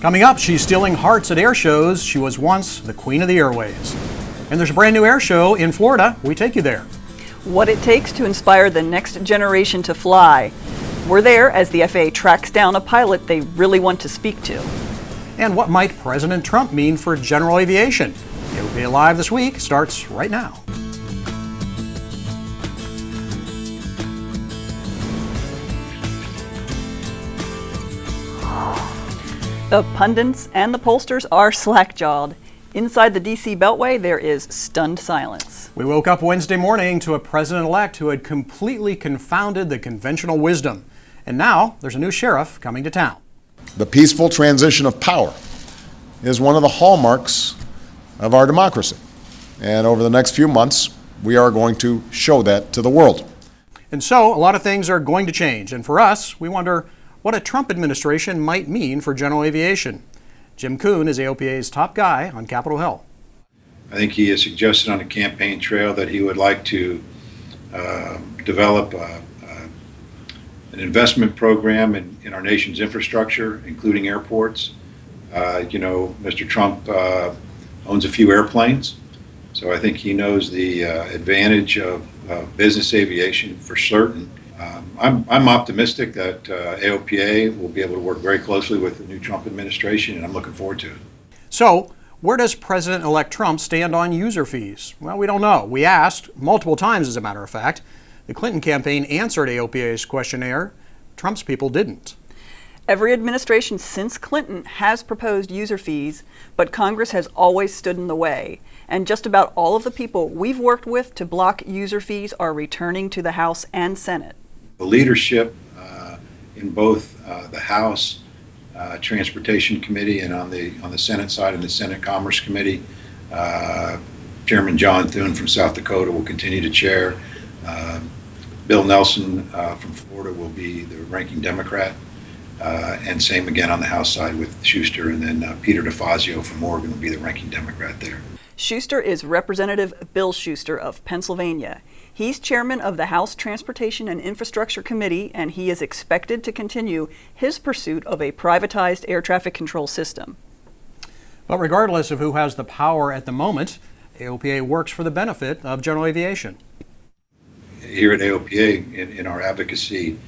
Coming up, she's stealing hearts at air shows. She was once the queen of the airways. And there's a brand new air show in Florida. We take you there. What it takes to inspire the next generation to fly. We're there as the FAA tracks down a pilot they really want to speak to. And what might President Trump mean for general aviation? AOPA Live this week starts right now. The pundits and the pollsters are slack-jawed. Inside the DC Beltway, there is stunned silence. We woke up Wednesday morning to a president-elect who had completely confounded the conventional wisdom. And now there's a new sheriff coming to town. The peaceful transition of power is one of the hallmarks of our democracy. And over the next few months, we are going to show that to the world. And so a lot of things are going to change. And for us, we wonder what a Trump administration might mean for general aviation. Jim Kuhn is AOPA's top guy on Capitol Hill. I think he has suggested on the campaign trail that he would like to develop an investment program in our nation's infrastructure, including airports. Mr. Trump owns a few airplanes, so I think he knows the advantage of business aviation for certain. I'm optimistic that AOPA will be able to work very closely with the new Trump administration, and I'm looking forward to it. So, where does President-elect Trump stand on user fees? Well, we don't know. We asked multiple times, as a matter of fact. The Clinton campaign answered AOPA's questionnaire. Trump's people didn't. Every administration since Clinton has proposed user fees, but Congress has always stood in the way. And just about all of the people we've worked with to block user fees are returning to the House and Senate. The leadership in both the House Transportation Committee and on the Senate side in the Senate Commerce Committee, Chairman John Thune from South Dakota will continue to chair. Bill Nelson from Florida will be the ranking Democrat, and same again on the House side with Schuster, and then Peter DeFazio from Oregon will be the ranking Democrat there. Schuster is Representative Bill Schuster of Pennsylvania. He's chairman of the House Transportation and Infrastructure Committee, and he is expected to continue his pursuit of a privatized air traffic control system. But regardless of who has the power at the moment, AOPA works for the benefit of general aviation. Here at AOPA, in our advocacy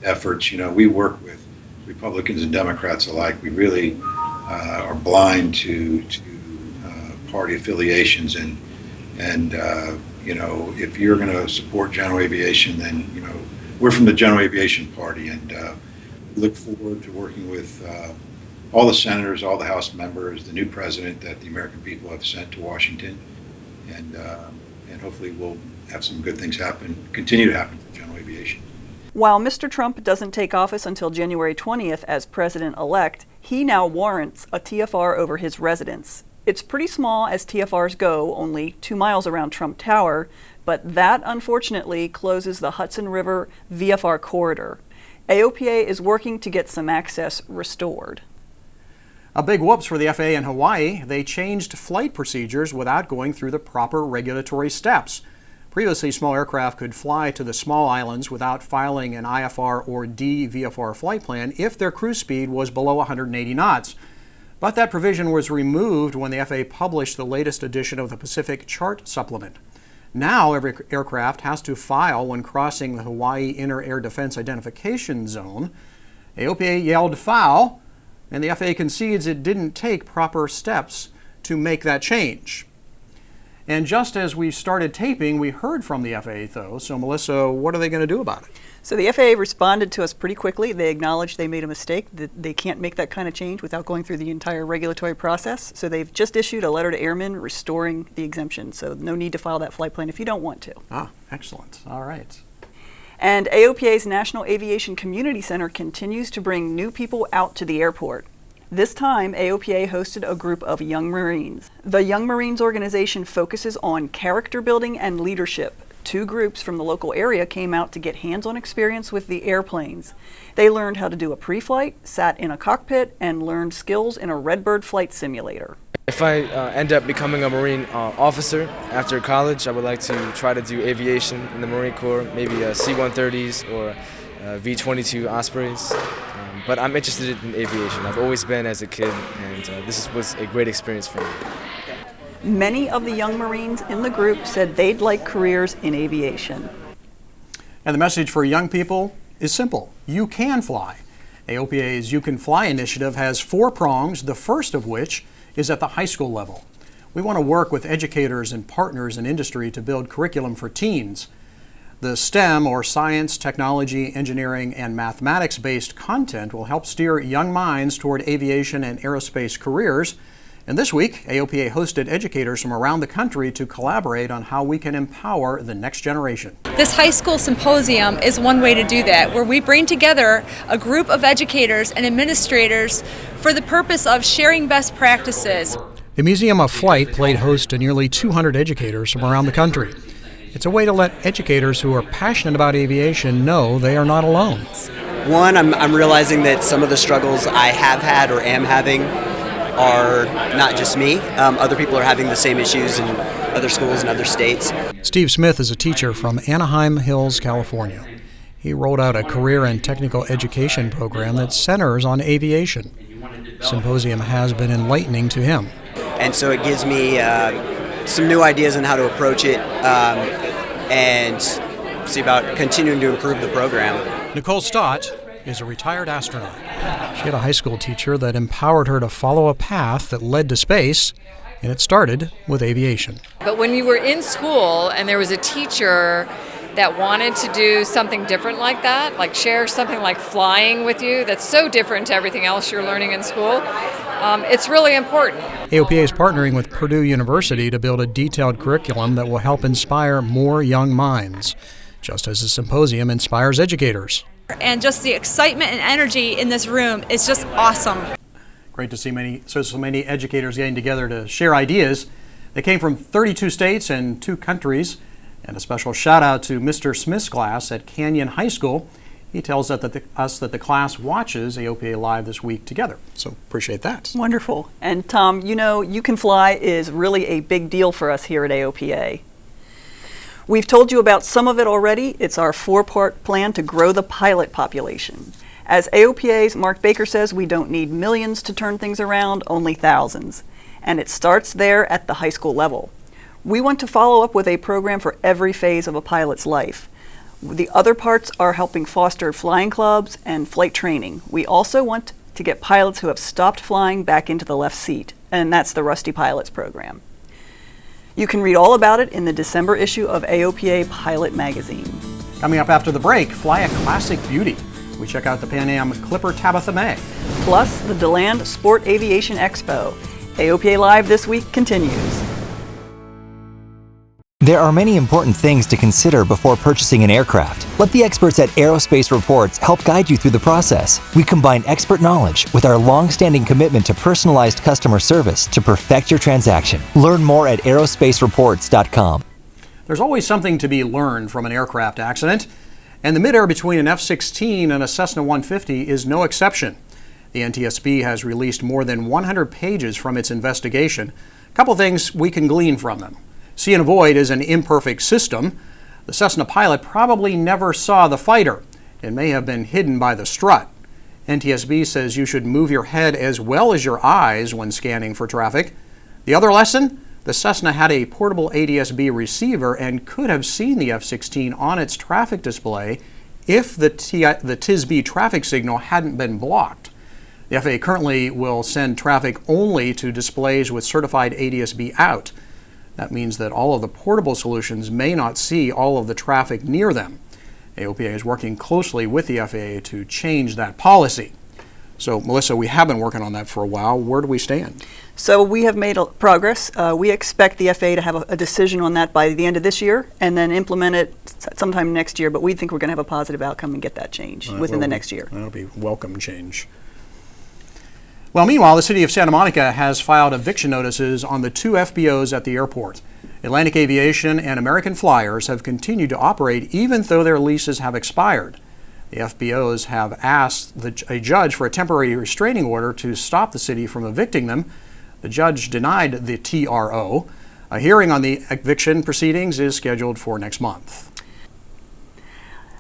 efforts, we work with Republicans and Democrats alike. We really are blind to party affiliations, and if you're going to support general aviation, then we're from the General Aviation Party, and we look forward to working with all the senators, all the House members, the new president that the American people have sent to Washington, and hopefully we'll have some good things continue to happen for general aviation. While Mr. Trump doesn't take office until January 20th as president-elect, he now warrants a TFR over his residence. It's pretty small as TFRs go, only 2 miles around Trump Tower, but that unfortunately closes the Hudson River VFR corridor. AOPA is working to get some access restored. A big whoops for the FAA in Hawaii. They changed flight procedures without going through the proper regulatory steps. Previously, small aircraft could fly to the small islands without filing an IFR or D VFR flight plan if their cruise speed was below 180 knots. But that provision was removed when the FAA published the latest edition of the Pacific Chart Supplement. Now every aircraft has to file when crossing the Hawaii Inner Air Defense Identification Zone. AOPA yelled foul, and the FAA concedes it didn't take proper steps to make that change. And just as we started taping, we heard from the FAA, though. So, Melissa, what are they going to do about it? So the FAA responded to us pretty quickly. They acknowledged they made a mistake, that they can't make that kind of change without going through the entire regulatory process. So they've just issued a letter to airmen restoring the exemption. So no need to file that flight plan if you don't want to. Ah, excellent. All right. And AOPA's National Aviation Community Center continues to bring new people out to the airport. This time, AOPA hosted a group of Young Marines. The Young Marines organization focuses on character building and leadership. 2 groups from the local area came out to get hands-on experience with the airplanes. They learned how to do a pre-flight, sat in a cockpit, and learned skills in a Redbird flight simulator. If I end up becoming a Marine officer after college, I would like to try to do aviation in the Marine Corps, maybe C-130s or V-22 Ospreys. but I'm interested in aviation. I've always been as a kid, and was a great experience for me. Many of the young Marines in the group said they'd like careers in aviation. And the message for young people is simple. You can fly. AOPA's You Can Fly initiative has 4 prongs, the first of which is at the high school level. We want to work with educators and partners in industry to build curriculum for teens. The STEM, or science, technology, engineering, and mathematics-based content will help steer young minds toward aviation and aerospace careers. And this week, AOPA hosted educators from around the country to collaborate on how we can empower the next generation. This high school symposium is one way to do that, where we bring together a group of educators and administrators for the purpose of sharing best practices. The Museum of Flight played host to nearly 200 educators from around the country. It's a way to let educators who are passionate about aviation know they are not alone. One, I'm realizing that some of the struggles I have had or am having are not just me. Other people are having the same issues in other schools in other states. Steve Smith is a teacher from Anaheim Hills, California. He rolled out a career and technical education program that centers on aviation. Symposium has been enlightening to him. And so it gives me some new ideas on how to approach it and see about continuing to improve the program. Nicole Stott is a retired astronaut. She had a high school teacher that empowered her to follow a path that led to space, and it started with aviation. But when you were in school and there was a teacher that wanted to do something different like that, like share something like flying with you, that's so different to everything else you're learning in school, it's really important. AOPA is partnering with Purdue University to build a detailed curriculum that will help inspire more young minds, just as the symposium inspires educators. And just the excitement and energy in this room is just awesome. Great to see so many educators getting together to share ideas. They came from 32 states and 2 countries. And a special shout out to Mr. Smith's class at Canyon High School. He tells us that the class watches AOPA Live this week together. So appreciate that. Wonderful. And Tom, you know, You Can Fly is really a big deal for us here at AOPA. We've told you about some of it already. It's our 4-part plan to grow the pilot population. As AOPA's Mark Baker says, we don't need millions to turn things around, only thousands. And it starts there at the high school level. We want to follow up with a program for every phase of a pilot's life. The other parts are helping foster flying clubs and flight training. We also want to get pilots who have stopped flying back into the left seat, and that's the Rusty Pilots program. You can read all about it in the December issue of AOPA Pilot Magazine. Coming up after the break, fly a classic beauty. We check out the Pan Am Clipper Tabitha May. Plus, the DeLand Sport Aviation Expo. AOPA Live this week continues. There are many important things to consider before purchasing an aircraft. Let the experts at Aerospace Reports help guide you through the process. We combine expert knowledge with our long-standing commitment to personalized customer service to perfect your transaction. Learn more at aerospacereports.com. There's always something to be learned from an aircraft accident, and the midair between an F-16 and a Cessna 150 is no exception. The NTSB has released more than 100 pages from its investigation. A couple things we can glean from them. See and avoid is an imperfect system. The Cessna pilot probably never saw the fighter. It may have been hidden by the strut. NTSB says you should move your head as well as your eyes when scanning for traffic. The other lesson? The Cessna had a portable ADS-B receiver and could have seen the F-16 on its traffic display if the TISB traffic signal hadn't been blocked. The FAA currently will send traffic only to displays with certified ADS-B out. That means that all of the portable solutions may not see all of the traffic near them. AOPA is working closely with the FAA to change that policy. So, Melissa, we have been working on that for a while. Where do we stand? So we have made progress. We expect the FAA to have a decision on that by the end of this year and then implement it sometime next year. But we think we're going to have a positive outcome and get that change within the next year. That'll be welcome change. Well, meanwhile, the city of Santa Monica has filed eviction notices on the 2 FBOs at the airport. Atlantic Aviation and American Flyers have continued to operate even though their leases have expired. The FBOs have asked a judge for a temporary restraining order to stop the city from evicting them. The judge denied the TRO. A hearing on the eviction proceedings is scheduled for next month.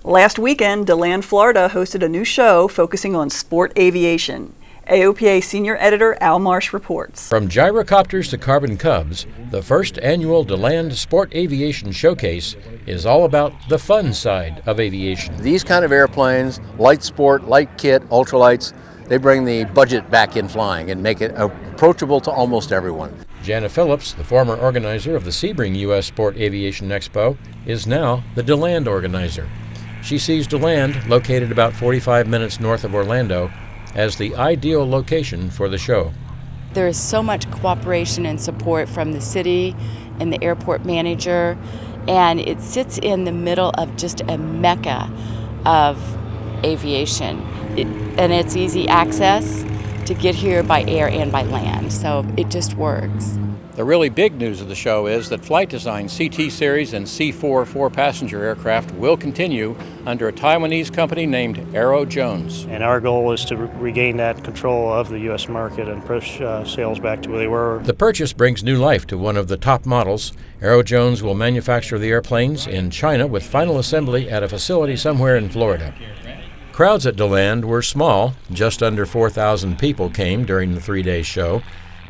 Last weekend, DeLand, Florida hosted a new show focusing on sport aviation. AOPA Senior Editor Al Marsh reports. From gyrocopters to carbon cubs, the first annual DeLand Sport Aviation Showcase is all about the fun side of aviation. These kind of airplanes, light sport, light kit, ultralights, they bring the budget back in flying and make it approachable to almost everyone. Jana Phillips, the former organizer of the Sebring U.S. Sport Aviation Expo, is now the DeLand organizer. She sees DeLand, located about 45 minutes north of Orlando, as the ideal location for the show. There is so much cooperation and support from the city and the airport manager, and it sits in the middle of just a mecca of aviation. And it's easy access to get here by air and by land, so it just works. The really big news of the show is that Flight Design CT Series and C4 four-passenger aircraft will continue under a Taiwanese company named Aero Jones. And our goal is to regain that control of the U.S. market and push sales back to where they were. The purchase brings new life to one of the top models. Aero Jones will manufacture the airplanes in China with final assembly at a facility somewhere in Florida. Crowds at DeLand were small. Just under 4,000 people came during the three-day show.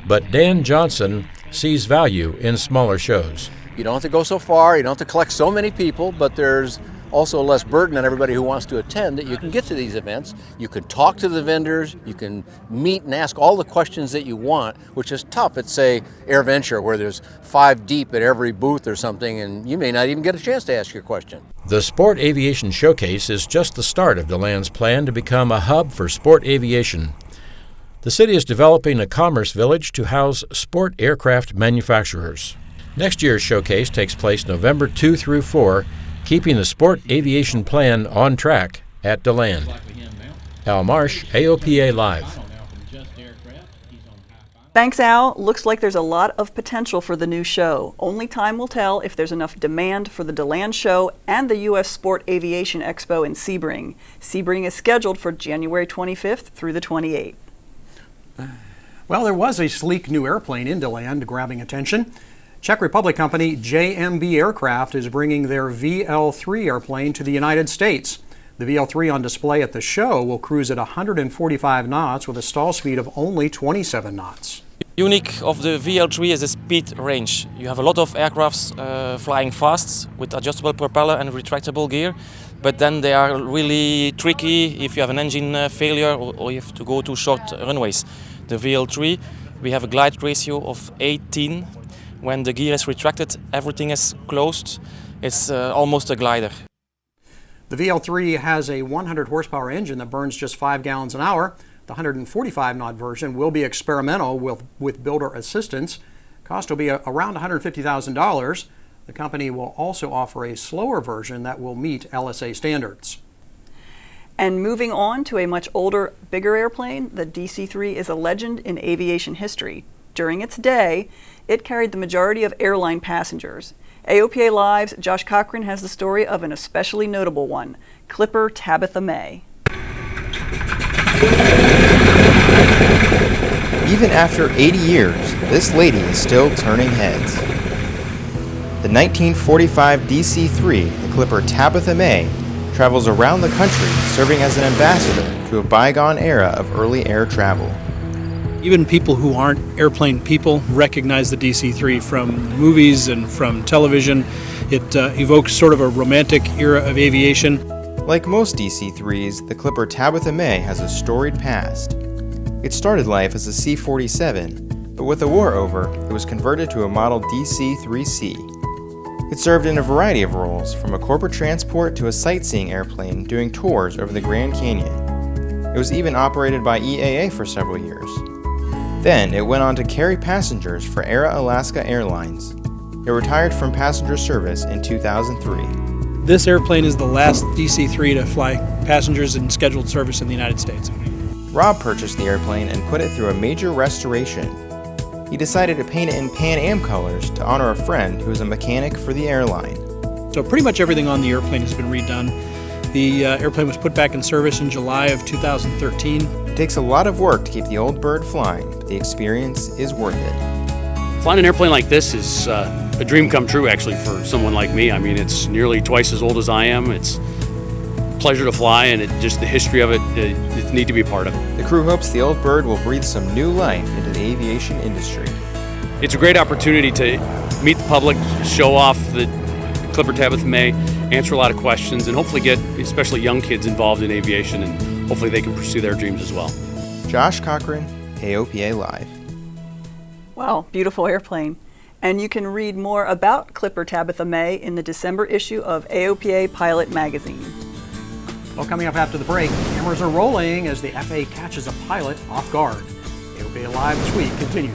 But Dan Johnson sees value in smaller shows. You don't have to go so far, you don't have to collect so many people, but there's also less burden on everybody who wants to attend that you can get to these events. You can talk to the vendors, you can meet and ask all the questions that you want, which is tough at, say, AirVenture, where there's 5 deep at every booth or something, and you may not even get a chance to ask your question. The Sport Aviation Showcase is just the start of DeLand's plan to become a hub for sport aviation. The city is developing a commerce village to house sport aircraft manufacturers. Next year's showcase takes place November 2 through 4, keeping the sport aviation plan on track at DeLand. Al Marsh, AOPA Live. Thanks, Al. Looks like there's a lot of potential for the new show. Only time will tell if there's enough demand for the DeLand show and the U.S. Sport Aviation Expo in Sebring. Sebring is scheduled for January 25th through the 28th. Well, there was a sleek new airplane in DeLand grabbing attention. Czech Republic company JMB Aircraft is bringing their VL-3 airplane to the United States. The VL-3 on display at the show will cruise at 145 knots with a stall speed of only 27 knots. Unique of the VL-3 is the speed range. You have a lot of aircrafts flying fast with adjustable propeller and retractable gear, but then they are really tricky if you have an engine failure or you have to go to short runways. The VL-3, we have a glide ratio of 18. When the gear is retracted, everything is closed. It's almost a glider. The VL-3 has a 100 horsepower engine that burns just 5 gallons an hour. The 145 knot version will be experimental with builder assistance. Cost will be around $150,000. The company will also offer a slower version that will meet LSA standards. And moving on to a much older, bigger airplane, the DC-3 is a legend in aviation history. During its day, it carried the majority of airline passengers. AOPA Live's Josh Cochran has the story of an especially notable one, Clipper Tabitha May. Even after 80 years, this lady is still turning heads. The 1945 DC-3, the Clipper Tabitha May, travels around the country serving as an ambassador to a bygone era of early air travel. Even people who aren't airplane people recognize the DC-3 from movies and from television. It evokes sort of a romantic era of aviation. Like most DC-3s, the Clipper Tabitha May has a storied past. It started life as a C-47, but with the war over, it was converted to a model DC-3C. It served in a variety of roles, from a corporate transport to a sightseeing airplane doing tours over the Grand Canyon. It was even operated by EAA for several years. Then it went on to carry passengers for Era Alaska Airlines. It retired from passenger service in 2003. This airplane is the last DC-3 to fly passengers in scheduled service in the United States. Rob purchased the airplane and put it through a major restoration. He decided to paint it in Pan Am colors to honor a friend who is a mechanic for the airline. So pretty much everything on the airplane has been redone. The airplane was put back in service in July of 2013. It takes a lot of work to keep the old bird flying, but the experience is worth it. Flying an airplane like this is a dream come true, actually, for someone like me. I mean, it's nearly twice as old as I am. It's pleasure to fly, and just the history of it, it need to be a part of it. The crew hopes the old bird will breathe some new life into the aviation industry. It's a great opportunity to meet the public, show off the Clipper Tabitha May, answer a lot of questions, and hopefully get especially young kids involved in aviation, and hopefully they can pursue their dreams as well. Josh Cochran, AOPA Live. Wow, beautiful airplane. And you can read more about Clipper Tabitha May in the December issue of AOPA Pilot magazine. Well, coming up after the break, cameras are rolling as the FAA catches a pilot off guard. AOPA Live this week continues.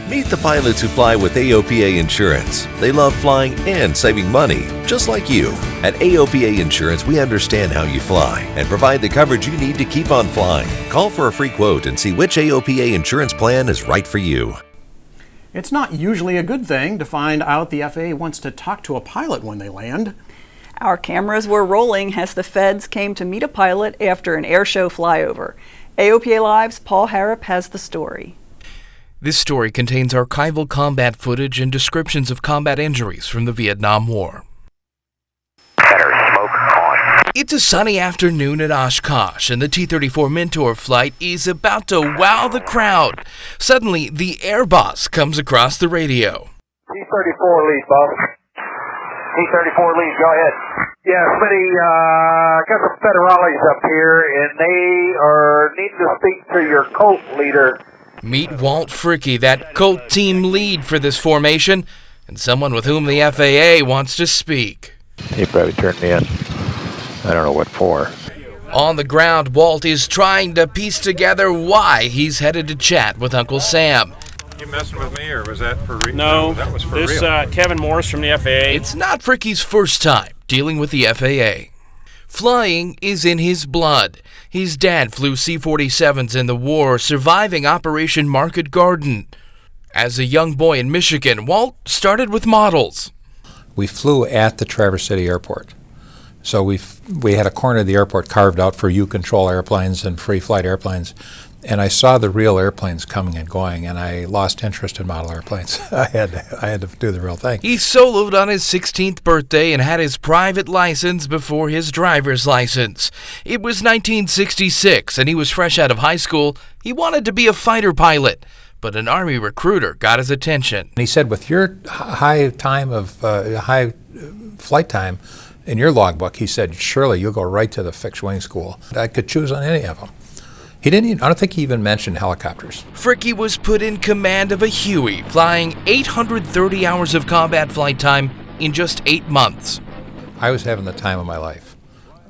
Meet the pilots who fly with AOPA Insurance. They love flying and saving money, just like you. At AOPA Insurance, we understand how you fly and provide the coverage you need to keep on flying. Call for a free quote and see which AOPA insurance plan is right for you. It's not usually a good thing to find out the FAA wants to talk to a pilot when they land. Our cameras were rolling as the feds came to meet a pilot after an airshow flyover. AOPA Live's Paul Harrop has the story. This story contains archival combat footage and descriptions of combat injuries from the Vietnam War. It's a sunny afternoon at Oshkosh, and the T-34 Mentor flight is about to wow the crowd. Suddenly, the air boss comes across the radio. T-34 lead, boss. T-34 lead, go ahead. Yeah, Smitty, got some federales up here, and they are needing to speak to your Colt leader. Meet Walt Fricke, that Colt team lead for this formation, and someone with whom the FAA wants to speak. He probably turned me in. I don't know what for. On the ground, Walt is trying to piece together why he's headed to chat with Uncle Sam. You messing with me, or was that for real? No, that was for this real. Kevin Morris from the FAA. It's not Fricke's first time dealing with the FAA. Flying is in his blood. His dad flew C-47s in the war, surviving Operation Market Garden. As a young boy in Michigan, Walt started with models. We flew at the Traverse City Airport. So we had a corner of the airport carved out for U-control airplanes and free flight airplanes. And I saw the real airplanes coming and going, and I lost interest in model airplanes. I had to do the real thing. He soloed on his 16th birthday and had his private license before his driver's license. It was 1966, and he was fresh out of high school. He wanted to be a fighter pilot, but an Army recruiter got his attention. And he said, with your high flight time in your logbook, he said, surely you'll go right to the fixed wing school. I could choose on any of them. I don't think he even mentioned helicopters. Fricke was put in command of a Huey, flying 830 hours of combat flight time in just 8 months. I was having the time of my life.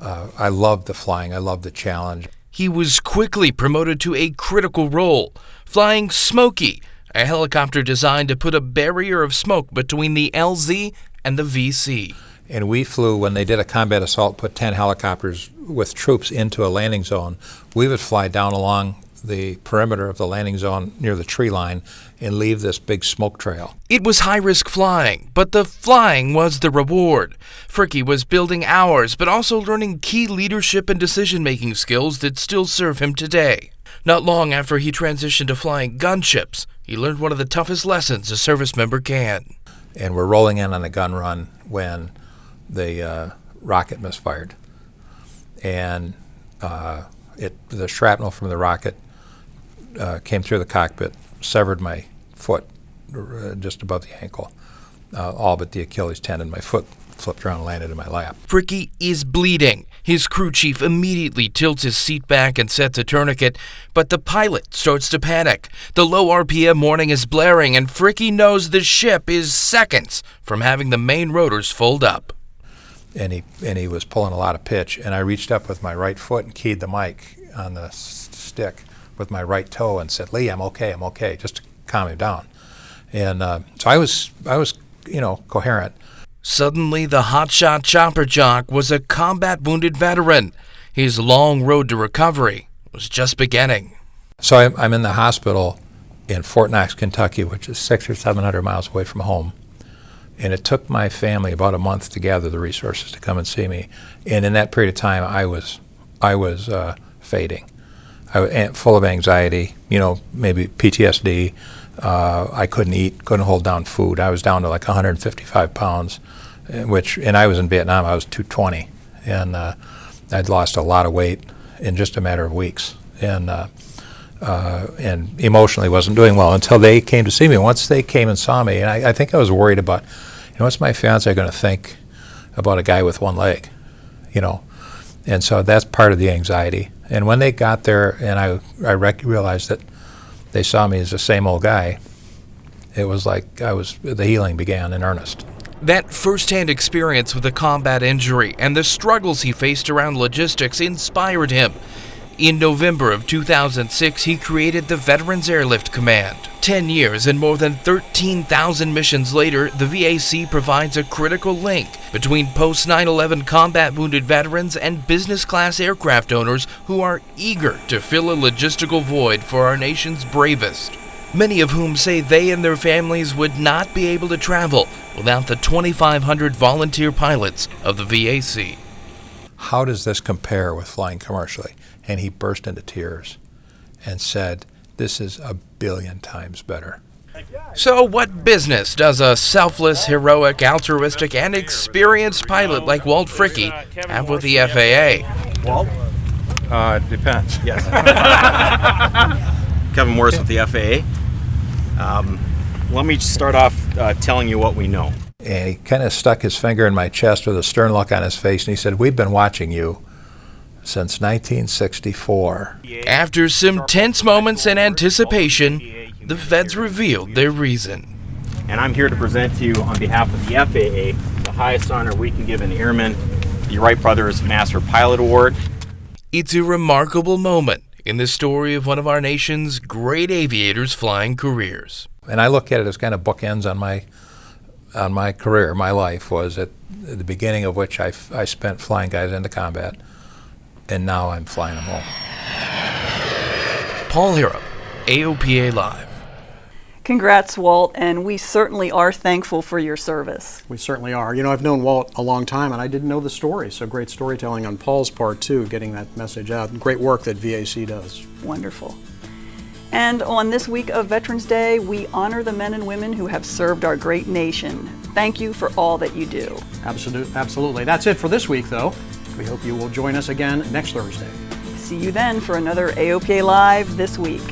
I loved the flying. I loved the challenge. He was quickly promoted to a critical role, flying Smokey, a helicopter designed to put a barrier of smoke between the LZ and the VC. And we flew, when they did a combat assault, put 10 helicopters with troops into a landing zone. We would fly down along the perimeter of the landing zone near the tree line and leave this big smoke trail. It was high-risk flying, but the flying was the reward. Fricke was building hours, but also learning key leadership and decision-making skills that still serve him today. Not long after he transitioned to flying gunships, he learned one of the toughest lessons a service member can. And we're rolling in on a gun run when the rocket misfired, and the shrapnel from the rocket came through the cockpit, severed my foot just above the ankle, all but the Achilles tendon. My foot flipped around and landed in my lap. Fricke is bleeding. His crew chief immediately tilts his seat back and sets a tourniquet, but the pilot starts to panic. The low RPM warning is blaring, and Fricke knows the ship is seconds from having the main rotors fold up. And he was pulling a lot of pitch, and I reached up with my right foot and keyed the mic on the stick with my right toe and said, "Lee, I'm okay," just to calm him down. And so I was coherent. Suddenly, the hotshot chopper jock was a combat-wounded veteran. His long road to recovery was just beginning. So I'm in the hospital in Fort Knox, Kentucky, which is 600 or 700 miles away from home. And it took my family about a month to gather the resources to come and see me. And in that period of time, I was fading. I was full of anxiety, maybe PTSD. I couldn't eat, couldn't hold down food. I was down to like 155 pounds, and I was in Vietnam. I was 220. and I'd lost a lot of weight in just a matter of weeks, and emotionally wasn't doing well until they came to see me. Once they came and saw me, and I think I was worried about, what's my fiance going to think about a guy with one leg, and so that's part of the anxiety. And when they got there and I realized that they saw me as the same old guy, it was like the healing began in earnest. That first-hand experience with a combat injury and the struggles he faced around logistics inspired him. In November of 2006, he created the Veterans Airlift Command. 10 years and more than 13,000 missions later, the VAC provides a critical link between post-9/11 combat wounded veterans and business-class aircraft owners who are eager to fill a logistical void for our nation's bravest. Many of whom say they and their families would not be able to travel without the 2,500 volunteer pilots of the VAC. How does this compare with flying commercially? And he burst into tears and said, this is 1 billion times better. So what business does a selfless, heroic, altruistic, and experienced pilot like Walt Fricke have with the FAA? Walt? It depends. Yes. Kevin Morris with the FAA. Let me start off telling you what we know. And he kind of stuck his finger in my chest with a stern look on his face, and he said, we've been watching you since 1964. After some tense moments and anticipation, the feds revealed their reason. And I'm here to present to you, on behalf of the FAA, the highest honor we can give an airman, the Wright Brothers Master Pilot Award. It's a remarkable moment in the story of one of our nation's great aviators' flying careers. And I look at it as kind of bookends on my career. My life was at the beginning of which I spent flying guys into combat, and now I'm flying them home. Paul Harrop, AOPA Live. Congrats, Walt, and we certainly are thankful for your service. We certainly are. I've known Walt a long time, and I didn't know the story, so great storytelling on Paul's part, too, getting that message out. Great work that VAC does. Wonderful. And on this week of Veterans Day, we honor the men and women who have served our great nation. Thank you for all that you do. Absolutely. That's it for this week, though. We hope you will join us again next Thursday. See you then for another AOPA Live This Week.